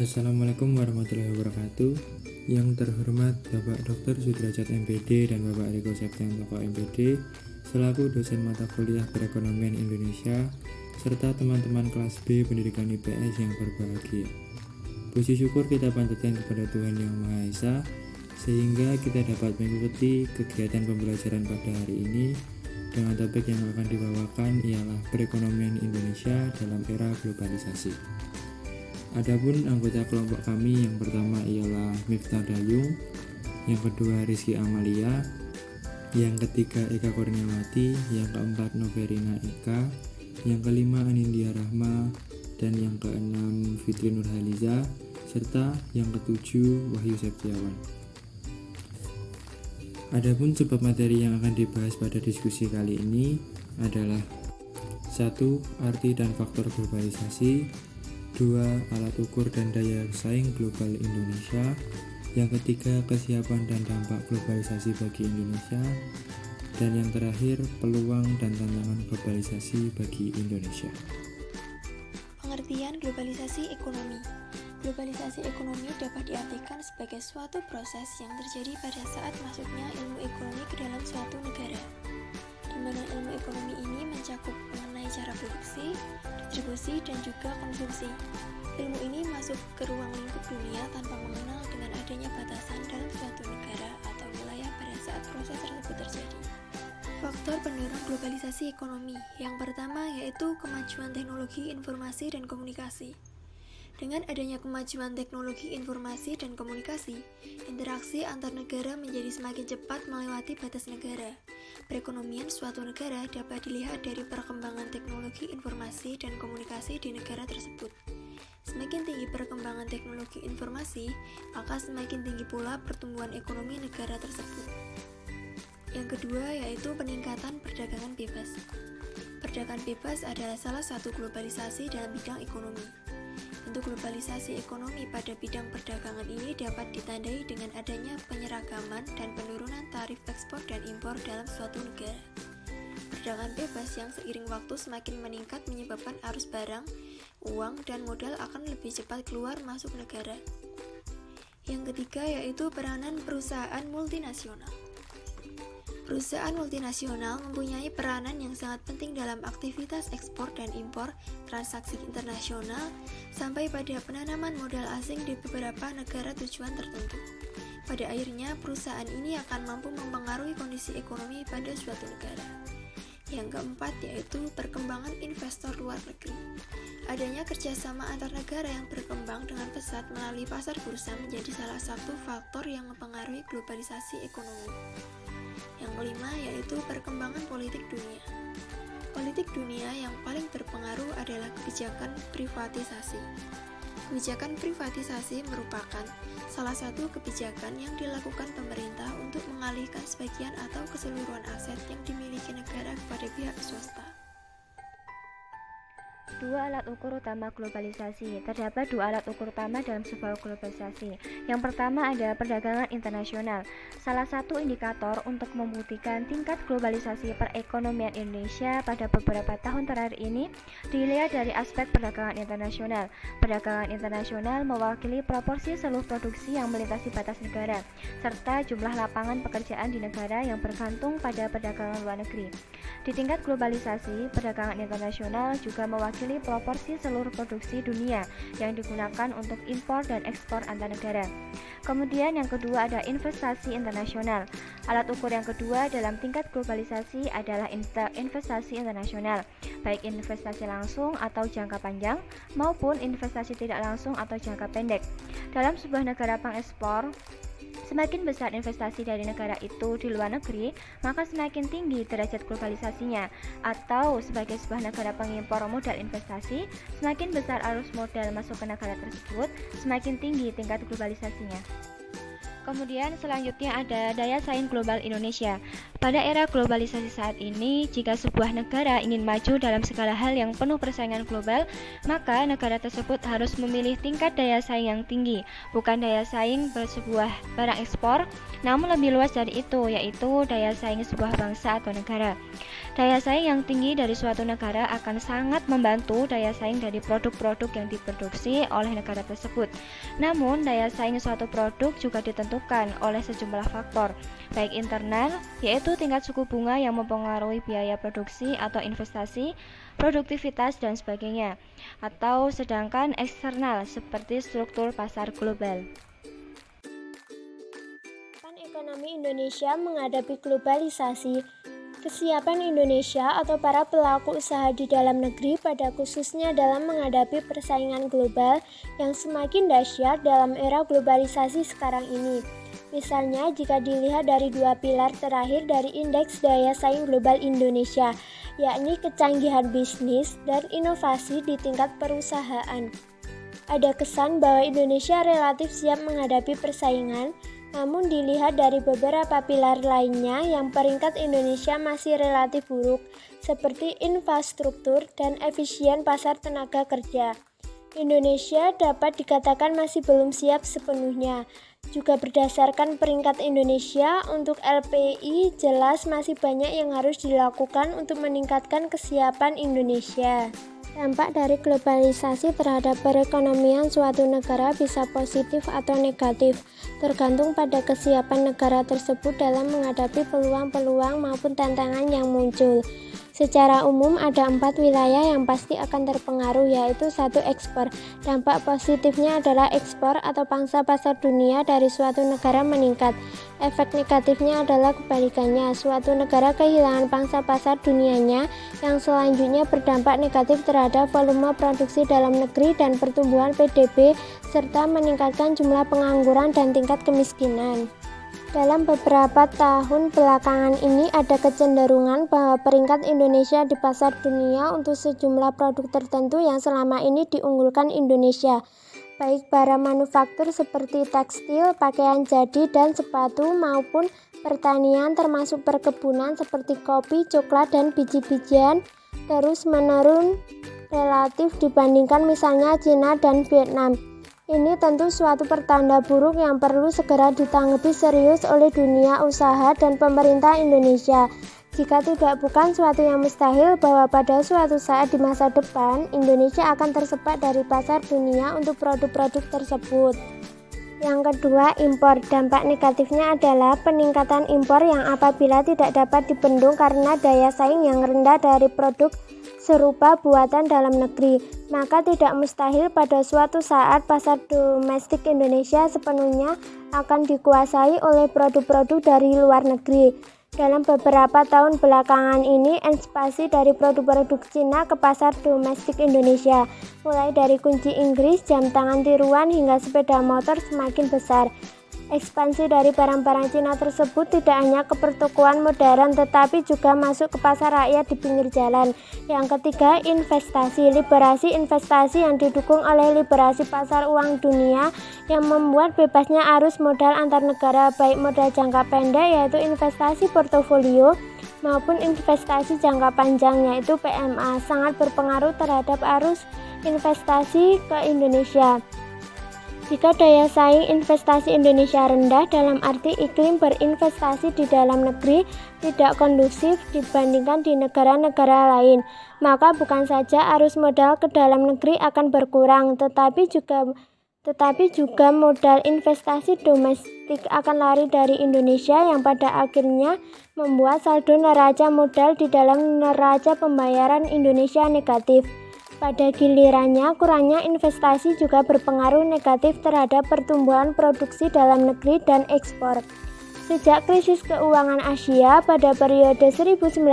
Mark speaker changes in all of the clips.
Speaker 1: Assalamualaikum warahmatullahi wabarakatuh. Yang terhormat Bapak Dr. Sudrajat MPD dan Bapak Riko Septiantoko MPD selaku dosen mata kuliah Perekonomian Indonesia serta teman-teman kelas B Pendidikan IPS yang berbahagia. Puji syukur kita panjatkan kepada Tuhan Yang Maha Esa sehingga kita dapat mengikuti kegiatan pembelajaran pada hari ini dengan topik yang akan dibawakan ialah perekonomian Indonesia dalam era globalisasi. Adapun anggota kelompok kami yang pertama ialah Miftah Dayung, yang kedua Rizky Amalia, yang ketiga Eka Kurniawati, yang keempat Noverina Eka, yang kelima Anindya Rahma, dan yang keenam Fitri Nurhaliza, serta yang ketujuh Wahyu Septiawan. Adapun sebab materi yang akan dibahas pada diskusi kali ini adalah 1. Arti dan faktor globalisasi, 2. Alat ukur dan daya saing global Indonesia, yang ketiga kesiapan dan dampak globalisasi bagi Indonesia, dan yang terakhir peluang dan tantangan globalisasi bagi Indonesia.
Speaker 2: Pengertian globalisasi ekonomi. Globalisasi ekonomi dapat diartikan sebagai suatu proses yang terjadi pada saat masuknya ilmu ekonomi ke dalam suatu negara, di mana ilmu ekonomi ini mencakup mengenai cara produksi, distribusi, dan juga konsumsi. Ilmu ini masuk ke ruang lingkup dunia tanpa mengenal dengan adanya batasan dalam suatu negara atau wilayah pada saat proses tersebut terjadi. Faktor pendorong globalisasi ekonomi. Yang pertama yaitu kemajuan teknologi informasi dan komunikasi. Dengan adanya kemajuan teknologi informasi dan komunikasi, interaksi antar negara menjadi semakin cepat melewati batas negara. Perekonomian suatu negara dapat dilihat dari perkembangan teknologi informasi dan komunikasi di negara tersebut. Semakin tinggi perkembangan teknologi informasi, maka semakin tinggi pula pertumbuhan ekonomi negara tersebut. Yang kedua yaitu peningkatan perdagangan bebas. Perdagangan bebas adalah salah satu globalisasi dalam bidang ekonomi. Untuk globalisasi ekonomi pada bidang perdagangan ini dapat ditandai dengan adanya penyeragaman dan penurunan tarif ekspor dan impor dalam suatu negara. Perdagangan bebas yang seiring waktu semakin meningkat menyebabkan arus barang, uang, dan modal akan lebih cepat keluar masuk negara. Yang ketiga yaitu peranan perusahaan multinasional. Perusahaan multinasional mempunyai peranan yang sangat penting dalam aktivitas ekspor dan impor, transaksi internasional, sampai pada penanaman modal asing di beberapa negara tujuan tertentu. Pada akhirnya, perusahaan ini akan mampu mempengaruhi kondisi ekonomi pada suatu negara. Yang keempat yaitu perkembangan investor luar negeri. Adanya kerjasama antar negara yang berkembang dengan pesat melalui pasar bursa menjadi salah satu faktor yang mempengaruhi globalisasi ekonomi. Yang kelima yaitu perkembangan politik dunia. Politik dunia yang paling berpengaruh adalah kebijakan privatisasi. Kebijakan privatisasi merupakan salah satu kebijakan yang dilakukan pemerintah untuk mengalihkan sebagian atau keseluruhan aset yang dimiliki negara kepada pihak swasta.
Speaker 3: Dua alat ukur utama globalisasi. Terdapat dua alat ukur utama dalam sebuah globalisasi. Yang pertama adalah perdagangan internasional. Salah satu indikator untuk membuktikan tingkat globalisasi perekonomian Indonesia pada beberapa tahun terakhir ini dilihat dari aspek perdagangan internasional. Perdagangan internasional mewakili proporsi seluruh produksi yang melintasi batas negara, serta jumlah lapangan pekerjaan di negara yang bergantung pada perdagangan luar negeri. Di tingkat globalisasi, perdagangan internasional juga mewakili proporsi seluruh produksi dunia yang digunakan untuk impor dan ekspor antar negara. Kemudian yang kedua ada investasi internasional. Alat ukur yang kedua dalam tingkat globalisasi adalah investasi internasional, baik investasi langsung atau jangka panjang maupun investasi tidak langsung atau jangka pendek. Dalam sebuah negara pengekspor, semakin besar investasi dari negara itu di luar negeri, maka semakin tinggi derajat globalisasinya. Atau sebagai sebuah negara pengimpor modal investasi, semakin besar arus modal masuk ke negara tersebut, semakin tinggi tingkat globalisasinya. Kemudian selanjutnya ada daya saing global Indonesia. Pada era globalisasi saat ini, jika sebuah negara ingin maju dalam segala hal yang penuh persaingan global, maka negara tersebut harus memilih tingkat daya saing yang tinggi, bukan daya saing sebuah barang ekspor, namun lebih luas dari itu, yaitu daya saing sebuah bangsa atau negara. Daya saing yang tinggi dari suatu negara akan sangat membantu daya saing dari produk-produk yang diproduksi oleh negara tersebut. Namun, daya saing suatu produk juga ditentukan oleh sejumlah faktor, baik internal, yaitu tingkat suku bunga yang mempengaruhi biaya produksi atau investasi, produktivitas, dan sebagainya, atau sedangkan eksternal seperti struktur pasar global.
Speaker 4: Ekonomi Indonesia menghadapi globalisasi. Kesiapan Indonesia atau para pelaku usaha di dalam negeri pada khususnya dalam menghadapi persaingan global yang semakin dahsyat dalam era globalisasi sekarang ini. Misalnya, jika dilihat dari dua pilar terakhir dari Indeks Daya Saing Global Indonesia, yakni kecanggihan bisnis dan inovasi di tingkat perusahaan. Ada kesan bahwa Indonesia relatif siap menghadapi persaingan, namun dilihat dari beberapa pilar lainnya yang peringkat Indonesia masih relatif buruk, seperti infrastruktur dan efisien pasar tenaga kerja. Indonesia dapat dikatakan masih belum siap sepenuhnya. Juga berdasarkan peringkat Indonesia untuk LPI, jelas masih banyak yang harus dilakukan untuk meningkatkan kesiapan Indonesia. Dampak dari globalisasi terhadap perekonomian suatu negara bisa positif atau negatif, tergantung pada kesiapan negara tersebut dalam menghadapi peluang-peluang maupun tantangan yang muncul. Secara umum ada 4 wilayah yang pasti akan terpengaruh, yaitu 1. Ekspor. Dampak positifnya adalah ekspor atau pangsa pasar dunia dari suatu negara meningkat. Efek negatifnya adalah kebalikannya, suatu negara kehilangan pangsa pasar dunianya yang selanjutnya berdampak negatif terhadap volume produksi dalam negeri dan pertumbuhan PDB serta meningkatkan jumlah pengangguran dan tingkat kemiskinan. Dalam beberapa tahun belakangan ini ada kecenderungan bahwa peringkat Indonesia di pasar dunia untuk sejumlah produk tertentu yang selama ini diunggulkan Indonesia, baik barang manufaktur seperti tekstil, pakaian jadi, dan sepatu maupun pertanian termasuk perkebunan seperti kopi, coklat, dan biji-bijian terus menurun relatif dibandingkan misalnya Cina dan Vietnam. Ini tentu suatu pertanda buruk yang perlu segera ditanggapi serius oleh dunia usaha dan pemerintah Indonesia. Jika tidak, bukan suatu yang mustahil bahwa pada suatu saat di masa depan, Indonesia akan tersepat dari pasar dunia untuk produk-produk tersebut. Yang kedua, impor. Dampak negatifnya adalah peningkatan impor yang apabila tidak dapat dibendung karena daya saing yang rendah dari produk serupa buatan dalam negeri, maka tidak mustahil pada suatu saat pasar domestik Indonesia sepenuhnya akan dikuasai oleh produk-produk dari luar negeri. Dalam beberapa tahun belakangan ini, ekspansi dari produk-produk Cina ke pasar domestik Indonesia, mulai dari kunci Inggris, jam tangan tiruan, hingga sepeda motor semakin besar. Ekspansi dari barang-barang Cina tersebut tidak hanya ke pertokoan modern tetapi juga masuk ke pasar rakyat di pinggir jalan. Yang ketiga, investasi. Liberasi investasi yang didukung oleh liberasi pasar uang dunia yang membuat bebasnya arus modal antar negara, baik modal jangka pendek yaitu investasi portofolio maupun investasi jangka panjang yaitu PMA, sangat berpengaruh terhadap arus investasi ke Indonesia. Jika daya saing investasi Indonesia rendah, dalam arti iklim berinvestasi di dalam negeri tidak kondusif dibandingkan di negara-negara lain, maka bukan saja arus modal ke dalam negeri akan berkurang, tetapi juga modal investasi domestik akan lari dari Indonesia yang pada akhirnya membuat saldo neraca modal di dalam neraca pembayaran Indonesia negatif. Pada gilirannya, kurangnya investasi juga berpengaruh negatif terhadap pertumbuhan produksi dalam negeri dan ekspor. Sejak krisis keuangan Asia pada periode 1997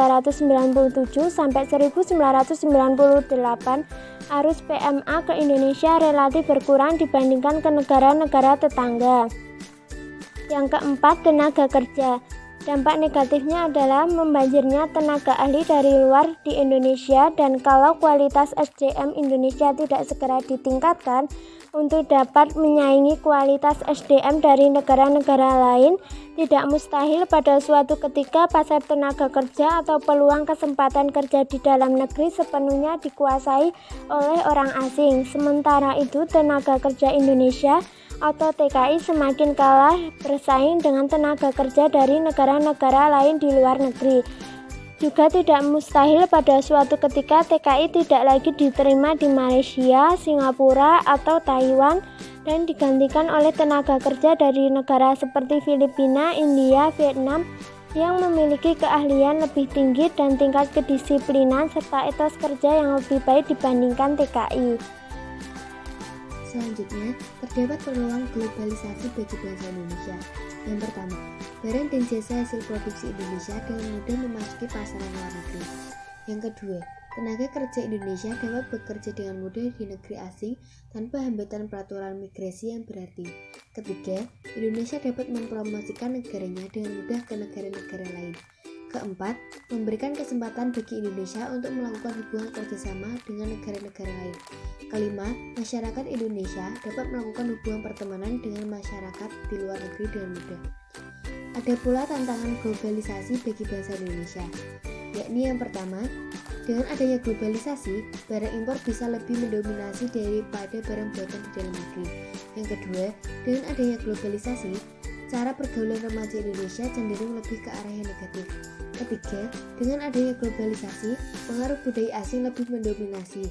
Speaker 4: sampai 1998, arus PMA ke Indonesia relatif berkurang dibandingkan ke negara-negara tetangga. Yang keempat, tenaga kerja. Dampak negatifnya adalah membanjirnya tenaga ahli dari luar di Indonesia, dan kalau kualitas SDM Indonesia tidak segera ditingkatkan, untuk dapat menyaingi kualitas SDM dari negara-negara lain. Tidak mustahil pada suatu ketika pasar tenaga kerja atau peluang kesempatan kerja di dalam negeri sepenuhnya dikuasai oleh orang asing. Sementara itu, tenaga kerja Indonesia atau TKI semakin kalah bersaing dengan tenaga kerja dari negara-negara lain di luar negeri. Juga tidak mustahil pada suatu ketika TKI tidak lagi diterima di Malaysia, Singapura, atau Taiwan dan digantikan oleh tenaga kerja dari negara seperti Filipina, India, Vietnam yang memiliki keahlian lebih tinggi dan tingkat kedisiplinan serta etos kerja yang lebih baik dibandingkan TKI.
Speaker 5: Selanjutnya, terdapat peluang globalisasi bagi bangsa Indonesia. Yang pertama, barang dan jasa hasil produksi Indonesia dengan mudah memasuki pasaran luar negeri. Yang kedua, tenaga kerja Indonesia dapat bekerja dengan mudah di negeri asing tanpa hambatan peraturan migrasi yang berarti. Ketiga, Indonesia dapat mempromosikan negaranya dengan mudah ke negara-negara lain. Keempat, memberikan kesempatan bagi Indonesia untuk melakukan hubungan kerjasama dengan negara-negara lain. Kelima, masyarakat Indonesia dapat melakukan hubungan pertemanan dengan masyarakat di luar negeri dengan mudah. Ada pula tantangan globalisasi bagi bangsa Indonesia, yakni yang pertama, dengan adanya globalisasi, barang impor bisa lebih mendominasi daripada barang buatan di dalam negeri. Yang kedua, dengan adanya globalisasi, cara pergaulan remaja Indonesia cenderung lebih ke arah yang negatif. Ketiga, dengan adanya globalisasi, pengaruh budaya asing lebih mendominasi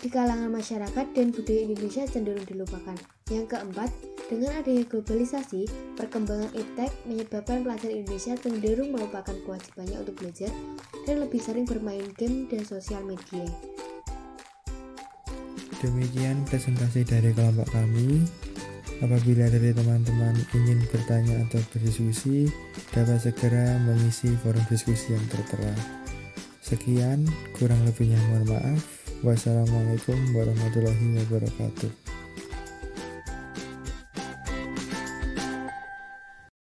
Speaker 5: di kalangan masyarakat dan budaya Indonesia cenderung dilupakan. Yang keempat, dengan adanya globalisasi, perkembangan iptek menyebabkan pelajar Indonesia cenderung melupakan kewajibannya untuk belajar dan lebih sering bermain game dan sosial media.
Speaker 1: Demikian presentasi dari kelompok kami. Apabila dari teman-teman ingin bertanya atau berdiskusi, dapat segera mengisi forum diskusi yang tertera. Sekian, kurang lebihnya mohon maaf. Wassalamualaikum warahmatullahi wabarakatuh.